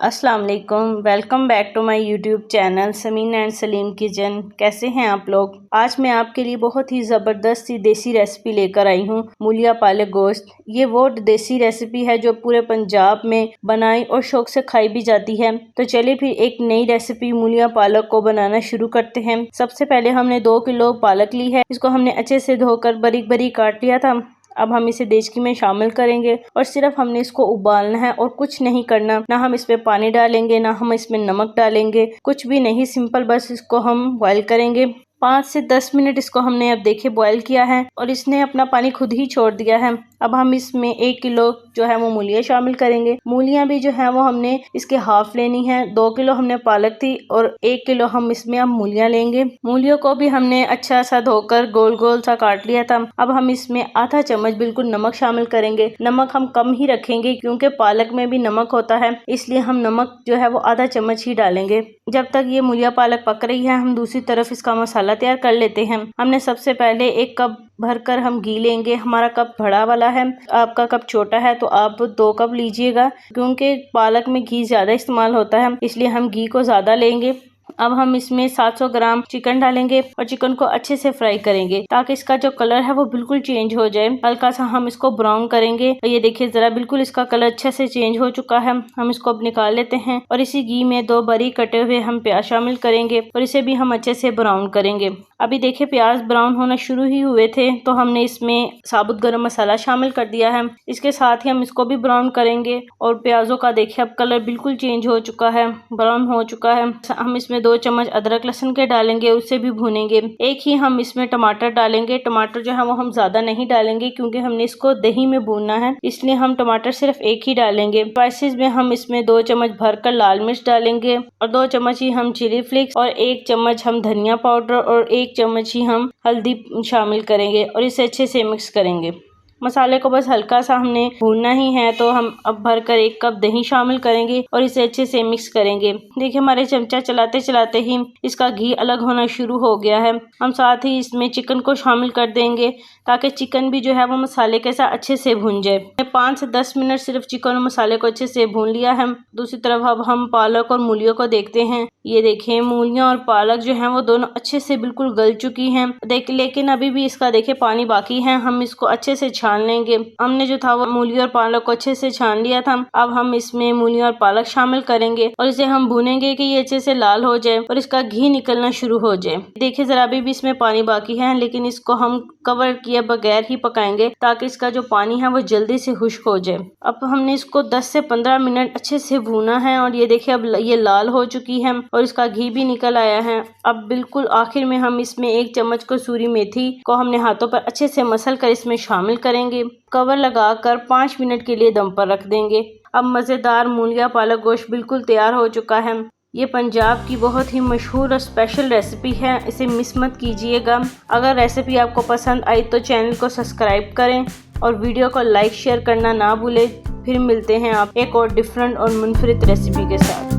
अस्सलाम वालेकुम, welcome back to my YouTube channel Sameen and Salim kitchen. कैसे हैं आप लोग। आज मैं आपके लिए बहुत ही ज़बरदस्त सी देसी रेसिपी लेकर आई हूँ, मूलिया पालक गोश्त। ये वो देसी रेसिपी है जो पूरे पंजाब में बनाई और शौक से खाई भी जाती है। तो चलिए फिर एक नई रेसिपी मूलिया पालक को बनाना शुरू करते हैं। सबसे पहले हमने 2 किलो पालक ली है। इसको हमने अच्छे से धोकर बारीक बारीक काट लिया था। अब हम इसे देचकी में शामिल करेंगे और सिर्फ हमने इसको उबालना है और कुछ नहीं करना। ना हम इसमें पानी डालेंगे, ना हम इसमें नमक डालेंगे, कुछ भी नहीं। सिंपल बस इसको हम बॉईल करेंगे। 5 से 10 मिनट इसको हमने अब देखिए बॉईल किया है और इसने अपना पानी खुद ही छोड़ दिया है। अब हम इसमें 1 किलो जो है वो मूलियाँ शामिल करेंगे। मूलियाँ भी जो है वो हमने इसके हाफ लेनी है। 2 किलो हमने पालक थी और 1 किलो हम इसमें अब मूलियाँ लेंगे। मूलियों को भी हमने अच्छा सा धोकर गोल गोल सा काट लिया था। अब हम इसमें आधा चम्मच बिल्कुल नमक शामिल करेंगे। नमक हम कम ही रखेंगे क्योंकि पालक में भी नमक होता है, इसलिए हम नमक जो है वो आधा चम्मच ही डालेंगे। जब तक ये मूलिया पालक पक रही है, हम दूसरी तरफ इसका मसाला तैयार कर लेते हैं। हमने सबसे पहले 1 कप भरकर हम घी लेंगे। हमारा कप बड़ा वाला है, आपका कप छोटा है तो आप 2 कप लीजिएगा, क्योंकि पालक में घी ज़्यादा इस्तेमाल होता है, इसलिए हम घी को ज़्यादा लेंगे। अब हम इसमें 700 ग्राम चिकन डालेंगे और चिकन को अच्छे से फ्राई करेंगे ताकि इसका जो कलर है वो बिल्कुल चेंज हो जाए। हल्का सा हम इसको ब्राउन करेंगे और ये देखिए ज़रा बिल्कुल इसका कलर अच्छे से चेंज हो चुका है। हम इसको अब निकाल लेते हैं और इसी घी में 2 बारीक कटे हुए हम प्याज शामिल करेंगे और इसे भी हम अच्छे से ब्राउन करेंगे। अभी देखिए प्याज ब्राउन होना शुरू ही हुए थे तो हमने इसमें साबुत गरम मसाला शामिल कर दिया है। इसके साथ ही हम इसको भी ब्राउन करेंगे और प्याजों का देखिए अब कलर बिल्कुल चेंज हो चुका है, ब्राउन हो चुका है। हम इसमें 2 चम्मच अदरक लहसुन के डालेंगे, उससे भी भूनेंगे। एक ही हम इसमें टमाटर डालेंगे। टमाटर जो है वो हम ज्यादा नहीं डालेंगे क्योंकि हमने इसको दही में भूनना है, इसलिए हम टमाटर सिर्फ एक ही डालेंगे। स्पाइसेस में हम इसमें 2 चम्मच भरकर लाल मिर्च डालेंगे और 2 चम्मच ही हम चिली फ्लेक्स और 1 चम्मच हम धनिया पाउडर और 1 चम्मच ही हम हल्दी शामिल करेंगे और इसे अच्छे से मिक्स करेंगे। मसाले को बस हल्का सा हमने भूनना ही है। तो हम अब भरकर 1 कप दही शामिल करेंगे और इसे अच्छे से मिक्स करेंगे। देखिए हमारे चमचा चलाते चलाते ही इसका घी अलग होना शुरू हो गया है। हम साथ ही इसमें चिकन को शामिल कर देंगे ताकि चिकन भी जो है वो मसाले के साथ अच्छे से भून जाए। 5 से 10 मिनट सिर्फ चिकन और मसाले को अच्छे से भून लिया है। दूसरी तरफ अब हम पालक और मूलियों को देखते हैं। ये देखें मूलियाँ और पालक जो है वो दोनों अच्छे से बिल्कुल गल चुकी हैं। लेकिन अभी भी इसका देखिए पानी बाकी है। हम इसको अच्छे से छान लेंगे। हमने जो था वो मूली और पालक को अच्छे से छान लिया था। अब हम इसमें मूली और पालक शामिल करेंगे और इसे हम भूनेंगे कि ये अच्छे से लाल हो जाए और इसका घी निकलना शुरू हो जाए। देखिए जरा अभी भी इसमें पानी बाकी है, लेकिन इसको हम कवर किए बगैर ही पकाएंगे ताकि इसका जो पानी है वो जल्दी से खुश्क हो जाए। अब हमने इसको 10 से 15 मिनट अच्छे से भूना है और ये देखिए अब ये लाल हो चुकी है और इसका घी भी निकल आया है। अब बिल्कुल आखिर में हम इसमें 1 चम्मच कसूरी मेथी को हमने हाथों पर अच्छे से मसल कर इसमें शामिल करेंगे। कवर लगाकर 5 मिनट के लिए दम पर रख देंगे। अब मज़ेदार मूलिया पालक गोश्त बिल्कुल तैयार हो चुका है। ये पंजाब की बहुत ही मशहूर और स्पेशल रेसिपी है, इसे मिस मत कीजिएगा। अगर रेसिपी आपको पसंद आई तो चैनल को सब्सक्राइब करें और वीडियो को लाइक शेयर करना ना भूलें। फिर मिलते हैं आप एक और डिफरेंट और मुनफरिद रेसिपी के साथ।